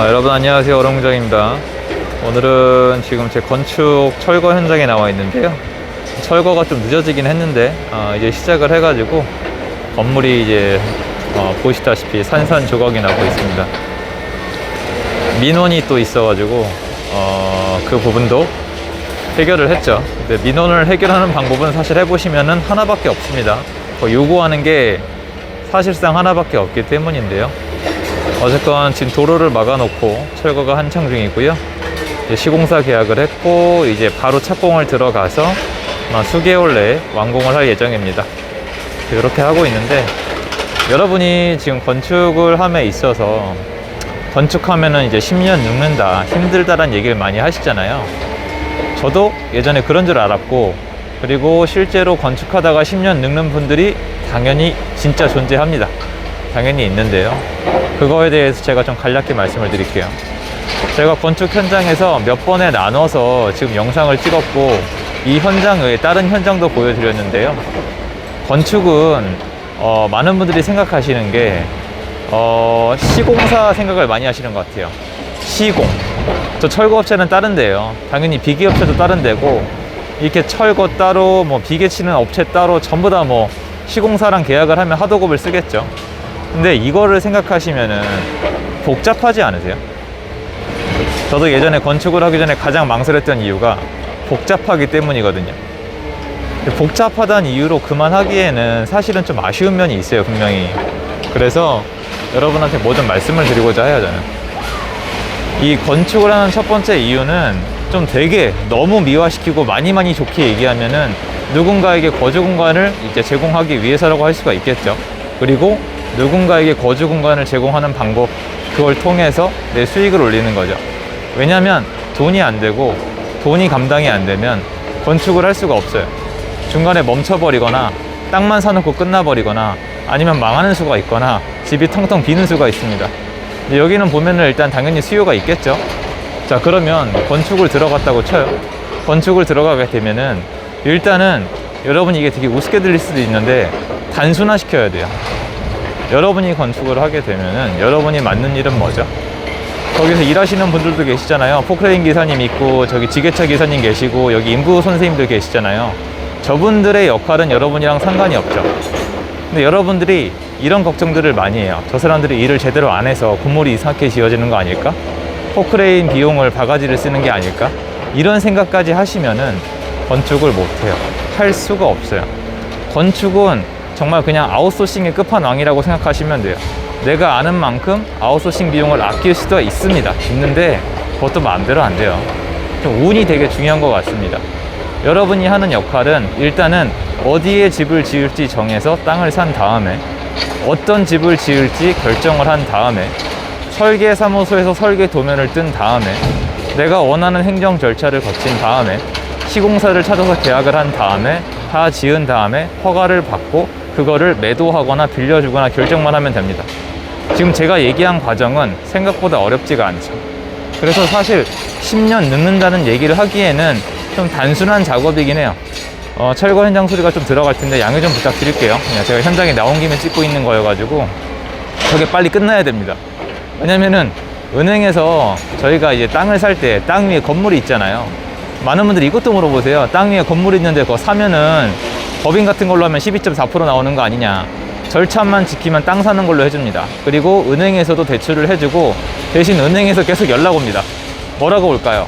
여러분 안녕하세요. 어롱무장입니다. 오늘은 지금 제 건축 철거 현장에 나와 있는데요. 철거가 좀 늦어지긴 했는데 이제 시작을 해가지고 건물이 이제 보시다시피 산산조각이 나고 있습니다. 민원이 또 있어가지고 그 부분도 해결을 했죠. 근데 민원을 해결하는 방법은 사실 해보시면은 하나밖에 없습니다. 요구하는 게 사실상 하나밖에 없기 때문인데요. 어쨌건 지금 도로를 막아놓고 철거가 한창 중이고요. 시공사 계약을 했고 이제 바로 착공을 들어가서 수개월 내에 완공을 할 예정입니다. 이렇게 하고 있는데, 여러분이 지금 건축을 함에 있어서 건축하면은 이제 10년 늙는다, 힘들다라는 얘기를 많이 하시잖아요. 저도 예전에 그런 줄 알았고, 그리고 실제로 건축하다가 10년 늙는 분들이 당연히 진짜 존재합니다. 당연히 있는데요. 그거에 대해서 제가 좀 간략히 말씀을 드릴게요. 제가 건축 현장에서 몇 번에 나눠서 지금 영상을 찍었고, 이 현장 외에 다른 현장도 보여드렸는데요. 건축은 많은 분들이 생각하시는 게 시공사 생각을 많이 하시는 것 같아요. 시공. 저 철거업체는 다른 데예요. 당연히 비계업체도 다른 데고, 이렇게 철거 따로 비계 치는 업체 따로 전부 다 시공사랑 계약을 하면 하도급을 쓰겠죠. 근데 이거를 생각하시면은 복잡하지 않으세요? 저도 예전에 건축을 하기 전에 가장 망설였던 이유가 복잡하기 때문이거든요. 복잡하다는 이유로 그만하기에는 사실은 좀 아쉬운 면이 있어요, 분명히. 그래서 여러분한테 모든 말씀을 드리고자 해요, 저는. 이 건축을 하는 첫 번째 이유는 좀 되게 너무 미화시키고 많이 좋게 얘기하면은 누군가에게 거주 공간을 이제 제공하기 위해서라고 할 수가 있겠죠. 그리고 누군가에게 거주 공간을 제공하는 방법, 그걸 통해서 내 수익을 올리는 거죠. 왜냐면 돈이 안 되고 돈이 감당이 안 되면 건축을 할 수가 없어요. 중간에 멈춰버리거나 땅만 사놓고 끝나버리거나 아니면 망하는 수가 있거나 집이 텅텅 비는 수가 있습니다. 여기는 보면은 일단 당연히 수요가 있겠죠. 자, 그러면 건축을 들어갔다고 쳐요. 건축을 들어가게 되면은 일단은 여러분이 이게 되게 우습게 들릴 수도 있는데 단순화 시켜야 돼요. 여러분이 건축을 하게 되면은 여러분이 맡는 일은 뭐죠? 거기서 일하시는 분들도 계시잖아요. 포크레인 기사님 있고, 저기 지게차 기사님 계시고, 여기 인부 선생님들 계시잖아요. 저분들의 역할은 여러분이랑 상관이 없죠. 근데 여러분들이 이런 걱정들을 많이 해요. 저 사람들이 일을 제대로 안 해서 건물이 이상하게 지어지는 거 아닐까? 포크레인 비용을 바가지를 쓰는 게 아닐까? 이런 생각까지 하시면은 건축을 못해요. 할 수가 없어요. 건축은 정말 그냥 아웃소싱의 끝판왕이라고 생각하시면 돼요. 내가 아는 만큼 아웃소싱 비용을 아낄 수도 있습니다. 있는데 그것도 마음대로 안 돼요. 좀 운이 되게 중요한 것 같습니다. 여러분이 하는 역할은 일단은 어디에 집을 지을지 정해서 땅을 산 다음에 어떤 집을 지을지 결정을 한 다음에 설계사무소에서 설계 도면을 뜬 다음에 내가 원하는 행정 절차를 거친 다음에 시공사를 찾아서 계약을 한 다음에 다 지은 다음에 허가를 받고 그거를 매도하거나 빌려주거나 결정만 하면 됩니다. 지금 제가 얘기한 과정은 생각보다 어렵지가 않죠. 그래서 사실 10년 늙는다는 얘기를 하기에는 좀 단순한 작업이긴 해요. 철거 현장 소리가 좀 들어갈 텐데 양해 좀 부탁드릴게요. 그냥 제가 현장에 나온 김에 찍고 있는 거여가지고 저게 빨리 끝나야 됩니다. 왜냐면은 은행에서 저희가 이제 땅을 살 때 땅 위에 건물이 있잖아요. 많은 분들이 이것도 물어보세요. 땅 위에 건물이 있는데 그거 사면은 법인 같은 걸로 하면 12.4% 나오는 거 아니냐. 절차만 지키면 땅 사는 걸로 해줍니다. 그리고 은행에서도 대출을 해주고, 대신 은행에서 계속 연락 옵니다. 뭐라고 올까요?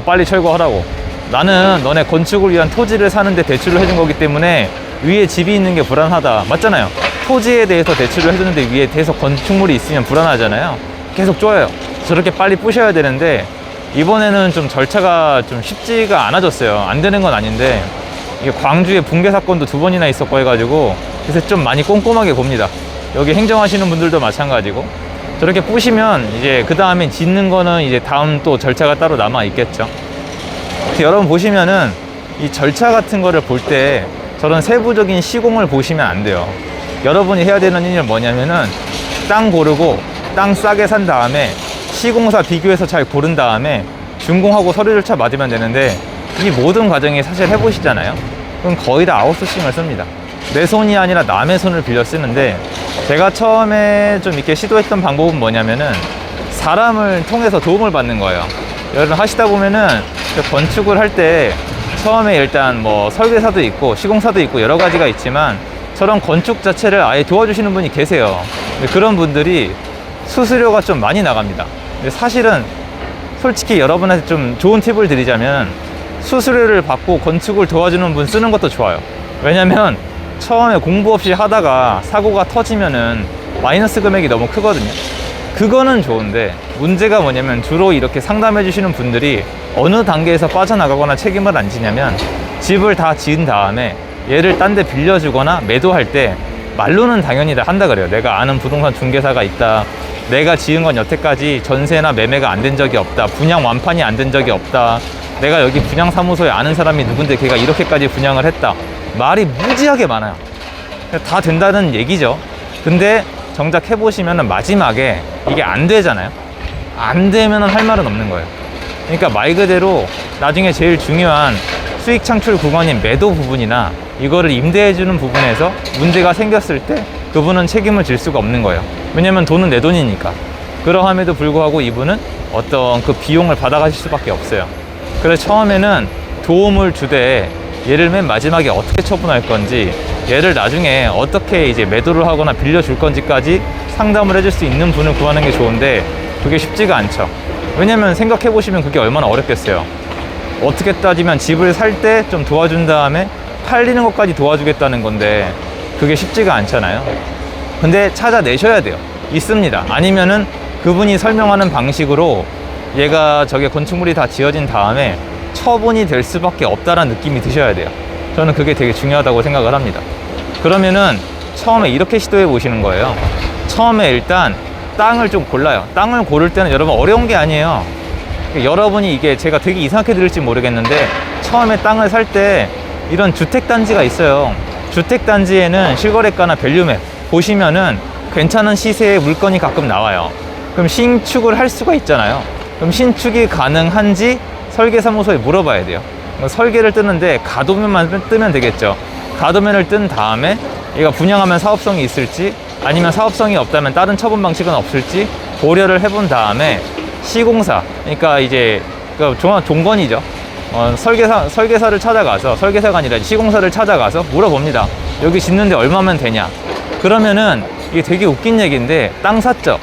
빨리 철거하라고. 나는 너네 건축을 위한 토지를 사는데 대출을 해준 거기 때문에 위에 집이 있는 게 불안하다. 맞잖아요. 토지에 대해서 대출을 해주는데 위에 계속 건축물이 있으면 불안하잖아요. 계속 쪼여요. 저렇게 빨리 부셔야 되는데 이번에는 좀 절차가 좀 쉽지가 않아졌어요. 안 되는 건 아닌데 이게 광주에 붕괴 사건도 2번이나 있었고 해가지고, 그래서 좀 많이 꼼꼼하게 봅니다. 여기 행정하시는 분들도 마찬가지고. 저렇게 부시면 이제 그 다음에 짓는 거는 이제 다음 또 절차가 따로 남아 있겠죠. 여러분 보시면은 이 절차 같은 거를 볼 때 저런 세부적인 시공을 보시면 안 돼요. 여러분이 해야 되는 일은 뭐냐면은 땅 고르고 땅 싸게 산 다음에 시공사 비교해서 잘 고른 다음에 준공하고 서류 절차 맞으면 되는데, 이 모든 과정이 사실 해보시잖아요. 그럼 거의 다 아웃소싱을 씁니다. 내 손이 아니라 남의 손을 빌려 쓰는데, 제가 처음에 좀 이렇게 시도했던 방법은 뭐냐면은 사람을 통해서 도움을 받는 거예요. 여러분 하시다 보면은 건축을 할 때 처음에 일단 뭐 설계사도 있고 시공사도 있고 여러 가지가 있지만 저런 건축 자체를 아예 도와주시는 분이 계세요. 그런 분들이 수수료가 좀 많이 나갑니다. 사실은 솔직히 여러분한테 좀 좋은 팁을 드리자면 수수료를 받고 건축을 도와주는 분 쓰는 것도 좋아요. 왜냐면 처음에 공부 없이 하다가 사고가 터지면은 마이너스 금액이 너무 크거든요. 그거는 좋은데 문제가 뭐냐면 주로 이렇게 상담해 주시는 분들이 어느 단계에서 빠져나가거나 책임을 안 지냐면 집을 다 지은 다음에 얘를 딴 데 빌려주거나 매도할 때 말로는 당연히 다 한다 그래요. 내가 아는 부동산 중개사가 있다, 내가 지은 건 여태까지 전세나 매매가 안 된 적이 없다, 분양 완판이 안 된 적이 없다, 내가 여기 분양사무소에 아는 사람이 누군데 걔가 이렇게까지 분양을 했다, 말이 무지하게 많아요. 다 된다는 얘기죠. 근데 정작 해보시면 마지막에 이게 안 되잖아요. 안 되면 할 말은 없는 거예요. 그러니까 말 그대로 나중에 제일 중요한 수익 창출 구간인 매도 부분이나 이거를 임대해주는 부분에서 문제가 생겼을 때 그분은 책임을 질 수가 없는 거예요. 왜냐면 돈은 내 돈이니까. 그러함에도 불구하고 이분은 어떤 그 비용을 받아가실 수밖에 없어요. 그래서 처음에는 도움을 주되 얘를 맨 마지막에 어떻게 처분할 건지, 얘를 나중에 어떻게 이제 매도를 하거나 빌려줄 건지까지 상담을 해줄 수 있는 분을 구하는 게 좋은데 그게 쉽지가 않죠. 왜냐면 생각해 보시면 그게 얼마나 어렵겠어요. 어떻게 따지면 집을 살 때 좀 도와준 다음에 팔리는 것까지 도와주겠다는 건데 그게 쉽지가 않잖아요. 근데 찾아내셔야 돼요. 있습니다. 아니면은 그분이 설명하는 방식으로 얘가 저게 건축물이 다 지어진 다음에 처분이 될 수밖에 없다라는 느낌이 드셔야 돼요. 저는 그게 되게 중요하다고 생각을 합니다. 그러면은 처음에 이렇게 시도해 보시는 거예요. 처음에 일단 땅을 좀 골라요. 땅을 고를 때는 여러분 어려운 게 아니에요. 여러분이 이게 제가 되게 이상하게 들을지 모르겠는데 처음에 땅을 살 때 이런 주택단지가 있어요. 주택단지에는 실거래가나 밸류맵 보시면은 괜찮은 시세의 물건이 가끔 나와요. 그럼 신축을 할 수가 있잖아요. 그럼 신축이 가능한지 설계사무소에 물어봐야 돼요. 설계를 뜨는데 가도면만 뜨면 되겠죠. 가도면을 뜬 다음에 얘가 분양하면 사업성이 있을지 아니면 사업성이 없다면 다른 처분 방식은 없을지 고려를 해본 다음에 시공사, 그러니까 이제 종건이죠. 설계사를 찾아가서, 설계사가 아니라 시공사를 찾아가서 물어봅니다. 여기 짓는데 얼마면 되냐? 그러면은 이게 되게 웃긴 얘기인데 땅 샀죠?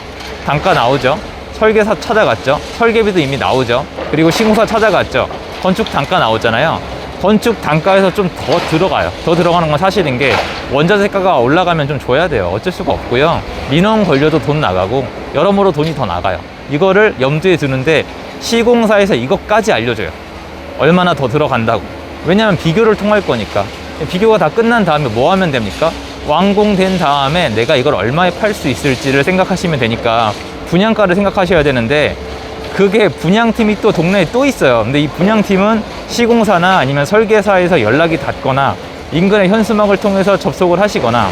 단가 나오죠? 설계사 찾아갔죠? 설계비도 이미 나오죠? 그리고 시공사 찾아갔죠? 건축 단가 나오잖아요. 건축 단가에서 좀 더 들어가요. 더 들어가는 건 사실인 게 원자재가가 올라가면 좀 줘야 돼요. 어쩔 수가 없고요. 민원 걸려도 돈 나가고 여러모로 돈이 더 나가요. 이거를 염두에 두는데 시공사에서 이것까지 알려줘요. 얼마나 더 들어간다고. 왜냐하면 비교를 통할 거니까. 비교가 다 끝난 다음에 뭐 하면 됩니까? 완공된 다음에 내가 이걸 얼마에 팔 수 있을지를 생각하시면 되니까 분양가를 생각하셔야 되는데 그게 분양팀이 또 동네에 또 있어요. 근데 이 분양팀은 시공사나 아니면 설계사에서 연락이 닿거나 인근의 현수막을 통해서 접속을 하시거나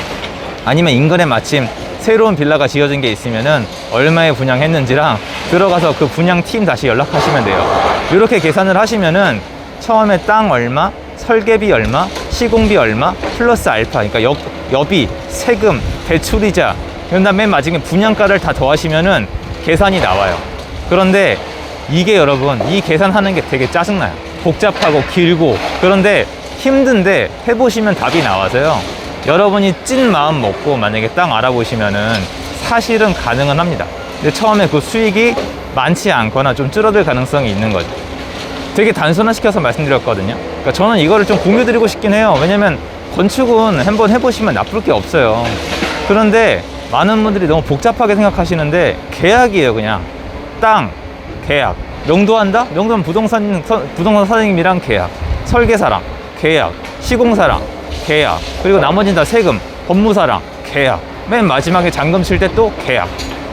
아니면 인근에 마침 새로운 빌라가 지어진 게 있으면은 얼마에 분양했는지랑 들어가서 그 분양팀 다시 연락하시면 돼요. 이렇게 계산을 하시면은 처음에 땅 얼마, 설계비 얼마, 시공비 얼마, 플러스 알파, 그러니까 여비, 세금, 대출이자, 그다음 맨 마지막에 분양가를 다 더하시면은 계산이 나와요. 그런데 이게 여러분, 이 계산하는 게 되게 짜증나요. 복잡하고 길고. 그런데 힘든데 해보시면 답이 나와서요. 여러분이 찐 마음 먹고 만약에 땅 알아보시면은 사실은 가능은 합니다. 근데 처음에 그 수익이 많지 않거나 좀 줄어들 가능성이 있는 거죠. 되게 단순화시켜서 말씀드렸거든요. 그러니까 저는 이거를 좀 공유드리고 싶긴 해요. 왜냐면 건축은 한번 해보시면 나쁠 게 없어요. 그런데 많은 분들이 너무 복잡하게 생각하시는데 계약이에요. 그냥 땅, 계약. 명도한다? 명도는 부동산 사장님이랑 계약, 설계사랑 계약, 시공사랑 계약, 그리고 나머지는 다 세금, 법무사랑 계약, 맨 마지막에 잔금 칠 때 또 계약.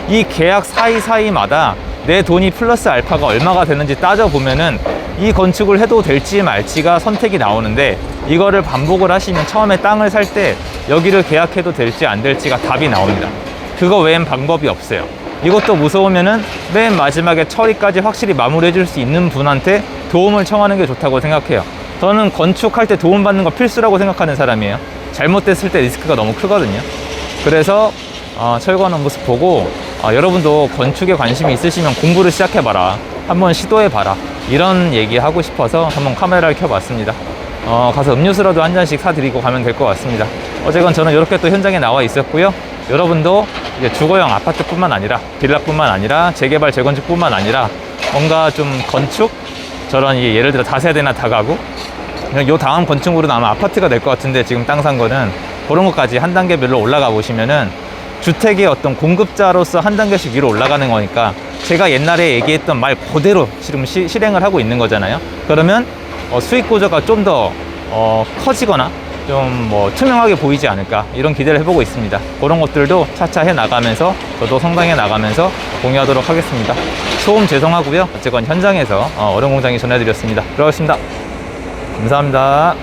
이 계약 사이사이마다 내 돈이 플러스 알파가 얼마가 되는지 따져보면은 이 건축을 해도 될지 말지가 선택이 나오는데, 이거를 반복을 하시면 처음에 땅을 살 때 여기를 계약해도 될지 안 될지가 답이 나옵니다. 그거 외엔 방법이 없어요. 이것도 무서우면은 맨 마지막에 처리까지 확실히 마무리해 줄 수 있는 분한테 도움을 청하는 게 좋다고 생각해요. 저는 건축할 때 도움받는 거 필수라고 생각하는 사람이에요. 잘못됐을 때 리스크가 너무 크거든요. 그래서 철거하는 모습 보고 여러분도 건축에 관심이 있으시면 공부를 시작해봐라, 한번 시도해봐라, 이런 얘기 하고 싶어서 한번 카메라를 켜봤습니다. 가서 음료수라도 한 잔씩 사드리고 가면 될 것 같습니다. 어쨌건 저는 이렇게 또 현장에 나와 있었고요. 여러분도 이제 주거형 아파트뿐만 아니라 빌라뿐만 아니라 재개발 재건축뿐만 아니라 뭔가 좀 건축, 저런 예를 들어 다세대나 다가구, 요 다음 건축으로는 아마 아파트가 될 것 같은데, 지금 땅 산 거는 그런 것까지 한 단계별로 올라가 보시면은 주택의 어떤 공급자로서 한 단계씩 위로 올라가는 거니까, 제가 옛날에 얘기했던 말 그대로 지금 실행을 하고 있는 거잖아요. 그러면 수익 구조가 좀 더 커지거나 좀 뭐 투명하게 보이지 않을까, 이런 기대를 해보고 있습니다. 그런 것들도 차차 해 나가면서 저도 성장해 나가면서 공유하도록 하겠습니다. 소음 죄송하고요. 어쨌건 현장에서 어른 공장이 전해드렸습니다. 들어가겠습니다. 감사합니다.